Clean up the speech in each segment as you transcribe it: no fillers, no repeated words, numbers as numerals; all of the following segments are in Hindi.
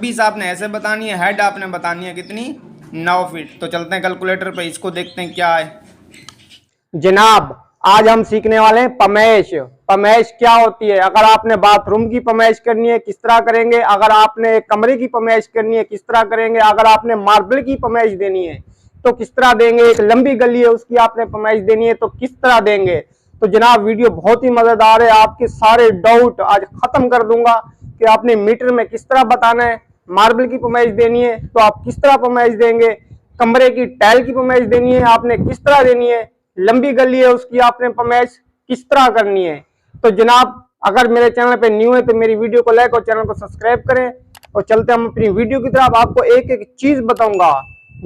बीस आपने ऐसे बतानी है, हेड आपने बतानी है कितनी 9 फीट। तो चलते हैं कैलकुलेटर पे, इसको देखते हैं क्या है। जनाब आज हम सीखने वाले हैं पमैश। पमैश क्या होती है? अगर आपने बाथरूम की पमैश करनी है किस तरह करेंगे, अगर आपने कमरे की पमैश करनी है किस तरह करेंगे, अगर आपने मार्बल की पमैश देनी है तो किस तरह देंगे, एक लंबी गली है उसकी आपने पमैश देनी है तो किस तरह देंगे। तो जनाब वीडियो बहुत ही मजेदार है, आपके सारे डाउट आज खत्म कर दूंगा कि आपने मीटर में किस तरह बताना है, मार्बल की पमैश देनी है तो आप किस तरह पमैश देंगे, कमरे की टाइल की पमैश देनी है आपने किस तरह देनी है, लंबी गली है उसकी आपने पमैश किस तरह करनी है। तो जनाब अगर मेरे चैनल पे न्यू है तो मेरी वीडियो को लाइक और चैनल को सब्सक्राइब करें। और चलते हम अपनी वीडियो की तरफ, आपको एक एक चीज बताऊंगा।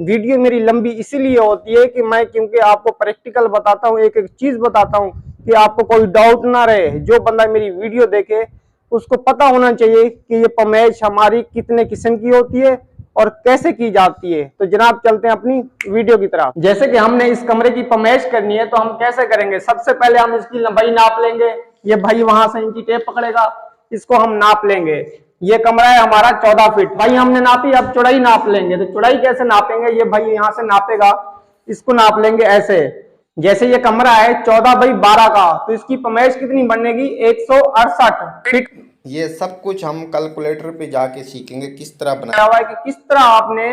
वीडियो मेरी लंबी इसीलिए होती है कि मैं क्योंकि आपको प्रैक्टिकल बताता हूँ, एक एक चीज बताता हूँ कि आपको कोई डाउट ना रहे। जो बंदा मेरी वीडियो देखे उसको पता होना चाहिए कि ये पमैश हमारी कितने किस्म की होती है और कैसे की जाती है। तो जनाब चलते हैं अपनी वीडियो की तरफ। जैसे कि हमने इस कमरे की पमैश करनी है तो हम कैसे करेंगे, सबसे पहले हम इसकी लंबाई नाप लेंगे। ये भाई वहां से इंची टेप पकड़ेगा, इसको हम नाप लेंगे। ये कमरा है हमारा 14 फीट, भाई हमने नापी, अब चौड़ाई नाप लेंगे। तो चौड़ाई कैसे नापेंगे, ये भाई यहां से नापेगा, इसको नाप लेंगे ऐसे। जैसे ये कमरा है 14 बाई 12 का, तो इसकी पमैश कितनी बनेगी 168 फीट। ये सब कुछ हम कैलकुलेटर पे जाके सीखेंगे किस तरह हुआ है कि किस तरह आपने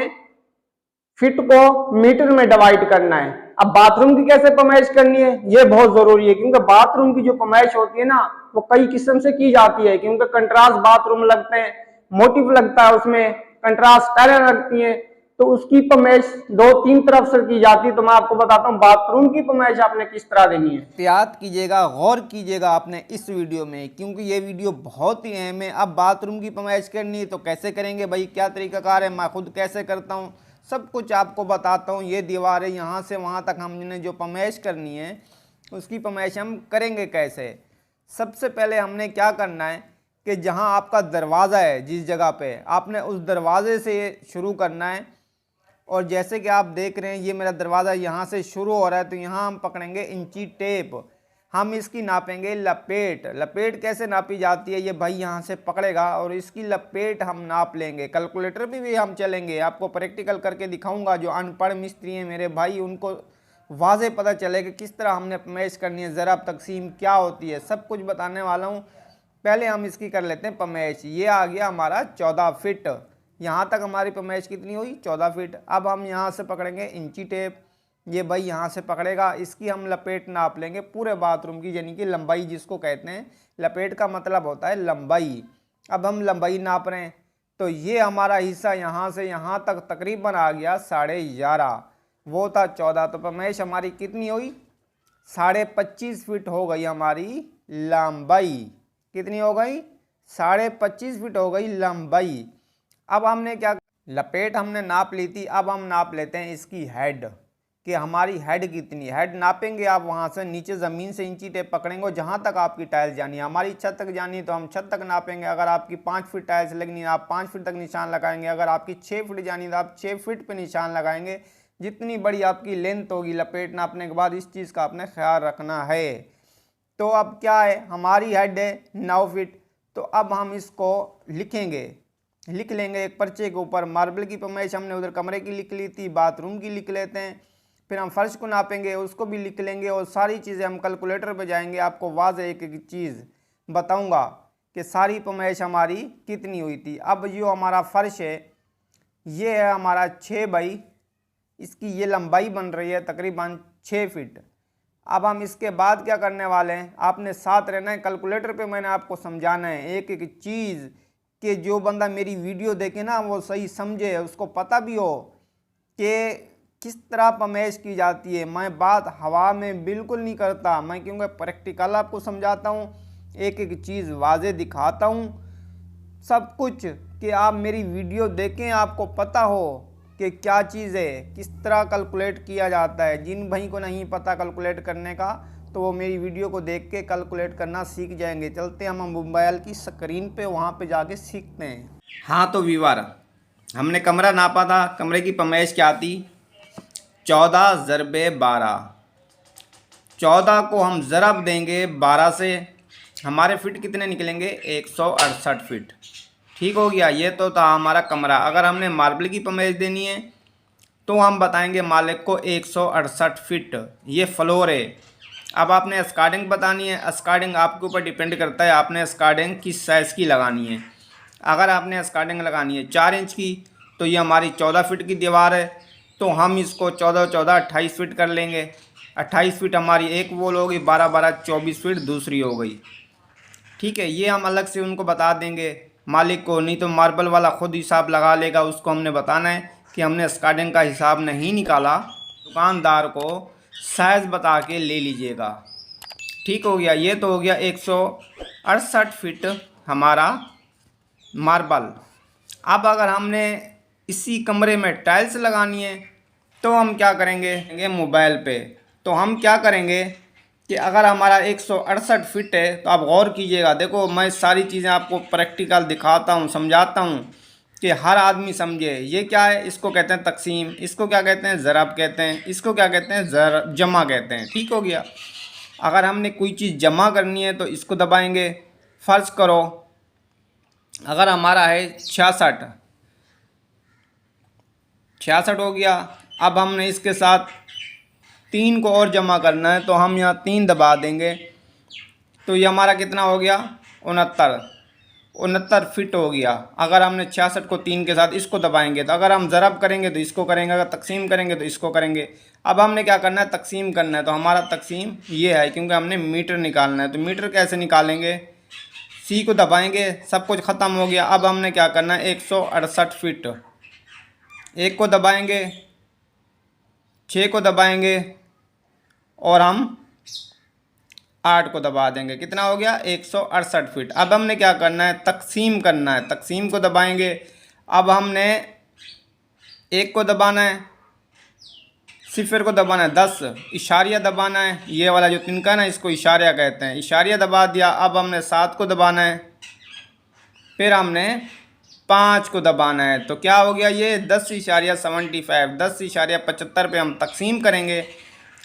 फिट को मीटर में डिवाइड करना है। अब बाथरूम की कैसे पमैश करनी है ये बहुत जरूरी है, क्योंकि बाथरूम की जो पमैश होती है ना वो कई किस्म से की जाती है, क्योंकि कंट्रास्ट बाथरूम लगते हैं, मोटिव लगता है उसमें, कंट्रास्ट टाइलें लगती हैं, तो उसकी पमैश 2-3 तरफ से की जाती है। तो मैं आपको बताता हूँ बाथरूम की पमैश आपने किस तरह देनी है। एहतियात कीजिएगा, गौर कीजिएगा आपने इस वीडियो में, क्योंकि ये वीडियो बहुत ही अहम है। अब बाथरूम की पमैश करनी है तो कैसे करेंगे भाई, क्या तरीकाकार है, मैं खुद कैसे करता हूँ, सब कुछ आपको बताता हूँ। ये दीवार है, यहाँ से वहाँ तक हमने जो पमैश करनी है उसकी पमैश हम करेंगे कैसे। सबसे पहले हमने क्या करना है कि जहाँ आपका दरवाज़ा है जिस जगह पे, आपने उस दरवाजे से शुरू करना है। और जैसे कि आप देख रहे हैं ये मेरा दरवाज़ा यहाँ से शुरू हो रहा है, तो यहाँ हम पकड़ेंगे इंची टेप, हम इसकी नापेंगे लपेट। लपेट कैसे नापी जाती है, ये भाई यहाँ से पकड़ेगा और इसकी लपेट हम नाप लेंगे। कैलकुलेटर भी हम चलेंगे, आपको प्रैक्टिकल करके दिखाऊंगा। जो अनपढ़ मिस्त्री हैं मेरे भाई उनको वाज़े पता चले कि किस तरह हमने पमैश करनी है, ज़रब तकसीम क्या होती है, सब कुछ बताने वाला हूँ। पहले हम इसकी कर लेते हैं पमैश। ये आ गया हमारा 14 फीट, यहाँ तक हमारी पमैश कितनी हुई 14 फीट। अब हम यहाँ से पकड़ेंगे इंची टेप, ये भाई यहाँ से पकड़ेगा, इसकी हम लपेट नाप लेंगे पूरे बाथरूम की, यानी कि लंबाई जिसको कहते हैं। लपेट का मतलब होता है लंबाई। अब हम लंबाई नाप रहे हैं तो ये हमारा हिस्सा यहाँ से यहाँ तक तकरीबन आ गया 11.5, वो था 14। तो पमैश हमारी कितनी हुई 25.5 फीट हो गई हमारी लंबाई। कितनी हो गई 25.5 फीट हो गई लंबाई। अब हमने क्या, लपेट हमने नाप ली थी, अब हम नाप लेते हैं इसकी हेड कि हमारी हेड कितनी है। हेड नापेंगे आप वहाँ से नीचे ज़मीन से इंची टेप पकड़ेंगे, जहाँ तक आपकी टाइल्स जानी है। हमारी छत तक जानी है तो हम छत तक नापेंगे। अगर आपकी 5 फीट टाइल्स लगनी है आप 5 फीट तक निशान लगाएंगे। अगर आपकी 6 फीट जानी है तो आप 6 फीट पे निशान लगाएंगे। जितनी बड़ी आपकी लेंथ होगी लपेट नापने के बाद, इस चीज़ का आपने ख्याल रखना है। तो अब क्या है, हमारी हेड है 9 फीट, तो अब हम इसको लिखेंगे, लिख लेंगे एक पर्चे के ऊपर। मार्बल की पमैश हमने उधर कमरे की लिख ली थी, बाथरूम की लिख लेते हैं। फिर हम फर्श को नापेंगे, उसको भी लिख लेंगे, और सारी चीज़ें हम कैलकुलेटर पे जाएंगे, आपको वाज़े एक एक चीज़ बताऊंगा कि सारी पमैश हमारी कितनी हुई थी। अब जो हमारा फर्श है ये है हमारा 6 बाई, इसकी ये लंबाई बन रही है तकरीबन 6 फीट। अब हम इसके बाद क्या करने वाले हैं, आपने साथ रहना है, कैलकुलेटर पे मैंने आपको समझाना है एक एक चीज़, कि जो बंदा मेरी वीडियो देखे ना वो सही समझे, उसको पता भी हो कि किस तरह पमैश की जाती है। मैं बात हवा में बिल्कुल नहीं करता, मैं क्योंकि प्रैक्टिकल आपको समझाता हूँ, एक एक चीज़ वाज़े दिखाता हूँ सब कुछ, कि आप मेरी वीडियो देखें, आपको पता हो कि क्या चीज़ है, किस तरह कैलकुलेट किया जाता है। जिन भाई को नहीं पता कैलकुलेट करने का तो वो मेरी वीडियो को देख के कैलकुलेट करना सीख जाएंगे। चलते हम मोबाइल की स्क्रीन पे वहाँ पे जाके सीखते हैं। हाँ तो व्यूअर, हमने कमरा नापा था, कमरे की पमैश क्या थी 14 ज़रबे 12। 14 को हम ज़रब देंगे 12 से, हमारे फिट कितने निकलेंगे 168 फिट। ठीक हो गया। ये तो था हमारा कमरा। अगर हमने मार्बल की पमेज देनी है तो हम बताएंगे मालिक को 168 फीट ये फ्लोर है। अब आपने स्कार्डिंग बतानी है। स्कार्डिंग आपके ऊपर डिपेंड करता है आपने स्कार्डिंग किस साइज़ की लगानी है। अगर आपने स्कार्डिंग लगानी है 4 इंच की तो ये हमारी 14 फीट की दीवार है, तो हम इसको 14 14 28 फीट कर लेंगे। 28 फीट हमारी एक वॉल होगी, 12 12 24 फीट दूसरी हो गई। ठीक है, ये हम अलग से उनको बता देंगे मालिक को, नहीं तो मार्बल वाला खुद हिसाब लगा लेगा। उसको हमने बताना है कि हमने स्कार्डिंग का हिसाब नहीं निकाला, दुकानदार को साइज़ बता के ले लीजिएगा। ठीक हो गया। ये तो हो गया 168 फीट हमारा मार्बल। अब अगर हमने इसी कमरे में टाइल्स लगानी है तो हम क्या करेंगे मोबाइल पे। तो हम क्या करेंगे कि अगर हमारा 168 फीट है तो आप गौर कीजिएगा। देखो मैं सारी चीज़ें आपको प्रैक्टिकल दिखाता हूँ, समझाता हूँ कि हर आदमी समझे। ये क्या है, इसको कहते हैं तकसीम, इसको क्या कहते हैं ज़रब कहते हैं, इसको क्या कहते हैं जमा कहते हैं। ठीक हो गया। अगर हमने कोई चीज़ जमा करनी है तो इसको दबाएंगे। फ़र्ज़ करो अगर हमारा है 66 हो गया। अब हमने इसके साथ 3 को और जमा करना है तो हम यहाँ 3 दबा देंगे तो ये हमारा कितना हो गया 69 फीट हो गया। अगर हमने 66 को 3 के साथ इसको दबाएंगे तो अगर हम ज़रब करेंगे तो इसको करेंगे, अगर तकसीम करेंगे तो इसको करेंगे। अब हमने क्या करना है तकसीम करना है, तो हमारा तकसीम ये है क्योंकि हमने मीटर निकालना है। तो मीटर कैसे निकालेंगे, सी को दबाएंगे, सब कुछ ख़त्म हो गया। अब हमने क्या करना है 168 फीट, 1 को दबाएंगे, 6 को दबाएंगे और हम 8 को दबा देंगे। कितना हो गया 168 फीट। अब हमने क्या करना है तकसीम करना है, तकसीम को दबाएंगे। अब हमने 1 को दबाना है, 0 को दबाना है, 10 इशारिया दबाना है। ये वाला जो तिनका ना इसको इशारिया कहते हैं, इशारिया दबा दिया। अब हमने 7 को दबाना है, फिर हमने 5 को दबाना है। तो क्या हो गया ये 10.75, 10.75 पे हम तकसीम करेंगे।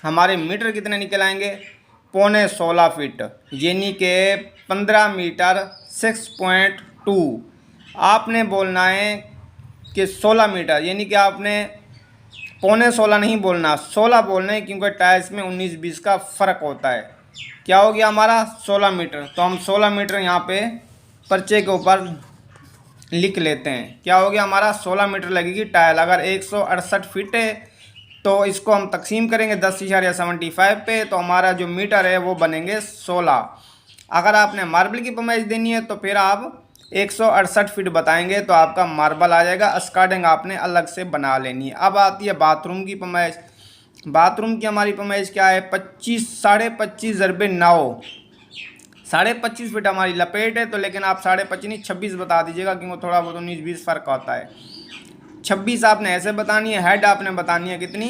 हमारे मीटर कितने निकल आएंगे 15.5 फीट, यानी कि 15 मीटर 6.2। आपने बोलना है कि 16 मीटर, यानी कि आपने 15.5 नहीं बोलना 16 बोलना है, क्योंकि टाइल्स में 19-20 का फ़र्क होता है। क्या हो गया हमारा 16 मीटर। तो हम 16 मीटर यहाँ पे पर्चे के ऊपर लिख लेते हैं। क्या हो गया हमारा 16 मीटर लगेगी टाइल। अगर 168 फीट है तो इसको हम तकसीम करेंगे 10.75 पे, तो हमारा जो मीटर है वो बनेंगे 16। अगर आपने मार्बल की पमेज देनी है तो फिर आप 168 फीट बताएंगे तो आपका मार्बल आ जाएगा। स्कार्डिंग आपने अलग से बना लेनी है। अब आती है बाथरूम की पमेज। बाथरूम की हमारी पमेज क्या है 25.5 ज़रबे 9, 25.5 फीट हमारी लपेट है। तो लेकिन आप 25.5 नहीं 26 बता दीजिएगा, क्योंकि थोड़ा बहुत 19-20 फ़र्क होता है। 26 आपने ऐसे बतानी है। हेड आपने बतानी है कितनी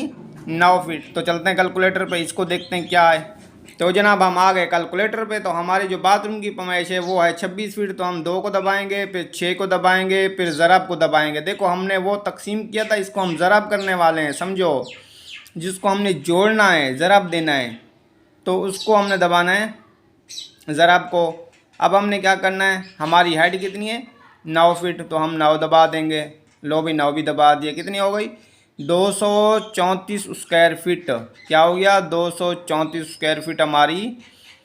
9 फीट। तो चलते हैं कैलकुलेटर पे, इसको देखते हैं क्या है। तो जनाब हम आ गए कैलकुलेटर पे। तो हमारी जो बाथरूम की पमेज है वो है 26 फीट। तो हम 2 को दबाएंगे, फिर 6 को दबाएंगे, फिर ज़रब को दबाएंगे। देखो हमने वो तकसीम किया था, इसको हम ज़रब करने वाले हैं, समझो। जिसको हमने जोड़ना है ज़रब देना है तो उसको हमने दबाना है ज़रब को। अब हमने क्या करना है, हमारी हाइट कितनी है 9 फीट, तो हम 9 दबा देंगे। लो भी 9 भी दबा दिए, कितनी हो गई 234 स्क्वायर फीट। क्या हो गया 234 स्क्वायर फीट हमारी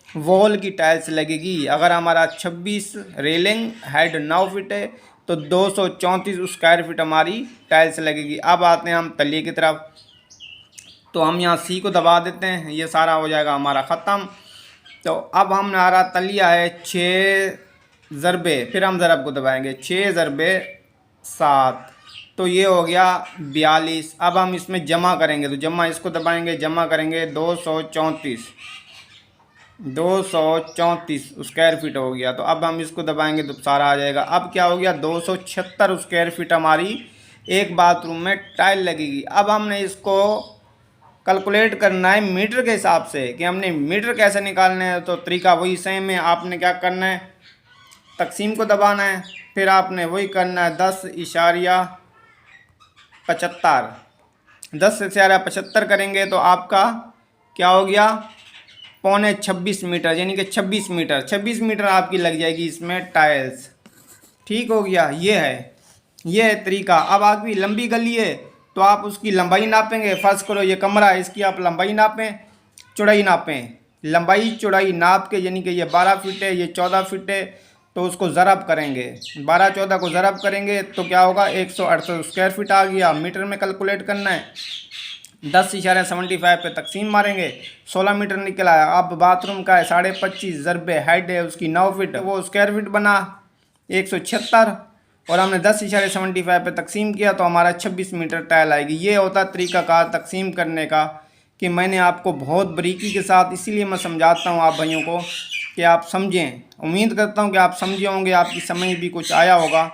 वॉल की टाइल्स लगेगी। अगर हमारा 26 रेलिंग हाइट 9 फीट है तो 234 स्क्वायर फीट हमारी टाइल्स लगेगी। अब आते हैं हम तलिए की तरफ। तो हम यहाँ सी को दबा देते हैं, ये सारा हो जाएगा हमारा ख़त्म। तो अब हमारा तलिया है 6 ज़रबे, फिर हम ज़रब को दबाएंगे 6 ज़रबे 7, तो ये हो गया 42। अब हम इसमें जमा करेंगे तो जमा इसको दबाएंगे, जमा करेंगे 234 स्क्वायर फीट हो गया। तो अब हम इसको दबाएंगे तो सारा आ जाएगा। अब क्या हो गया 276 स्क्वायर फीट हमारी एक बाथरूम में टाइल लगेगी। अब हमने इसको कैलकुलेट करना है मीटर के हिसाब से कि हमने मीटर कैसे निकालने हैं। तो तरीका वही सेम है। आपने क्या करना है तकसीम को दबाना है, फिर आपने वही करना है 10.75 करेंगे तो आपका क्या हो गया 26 मीटर, यानी कि 26 मीटर आपकी लग जाएगी इसमें टाइल्स। ठीक हो गया। ये है तरीका। अब आपकी लंबी गली है तो आप उसकी लंबाई नापेंगे। फर्ज करो ये कमरा है, इसकी आप लंबाई नापें, चौड़ाई नापें। लंबाई चौड़ाई नाप के, यानी कि ये 12 फीट है, ये 14 फीट है, तो उसको ज़रब करेंगे। 12-14 को ज़रब करेंगे तो क्या होगा, 168 स्क्वायर फीट आ गया। मीटर में कैलकुलेट करना है, 10.75 पे तकसीम मारेंगे, 16 मीटर निकला है। अब बाथरूम का है 25.5 ज़रबे हेड है उसकी 9 फीट, वो स्क्वायर फीट बना 176, और हमने 10.75 पे तकसीम किया तो हमारा 26 मीटर टाइल आएगी। ये होता तरीक़ाकार तकसीम करने का, कि मैंने आपको बहुत बारीकी के साथ इसीलिए मैं समझाता हूँ आप भाइयों को कि आप समझें। उम्मीद करता हूँ कि आप समझे होंगे, आपकी समझ भी कुछ आया होगा।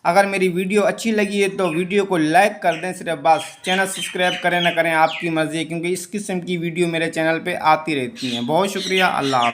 अगर मेरी वीडियो अच्छी लगी है तो वीडियो को लाइक कर दें सिर्फ बस। चैनल सब्सक्राइब करें ना करें आपकी मर्ज़ी है, क्योंकि इस किस्म की वीडियो मेरे चैनल पे आती रहती हैं। बहुत शुक्रिया। अल्लाह हाफ़िज़।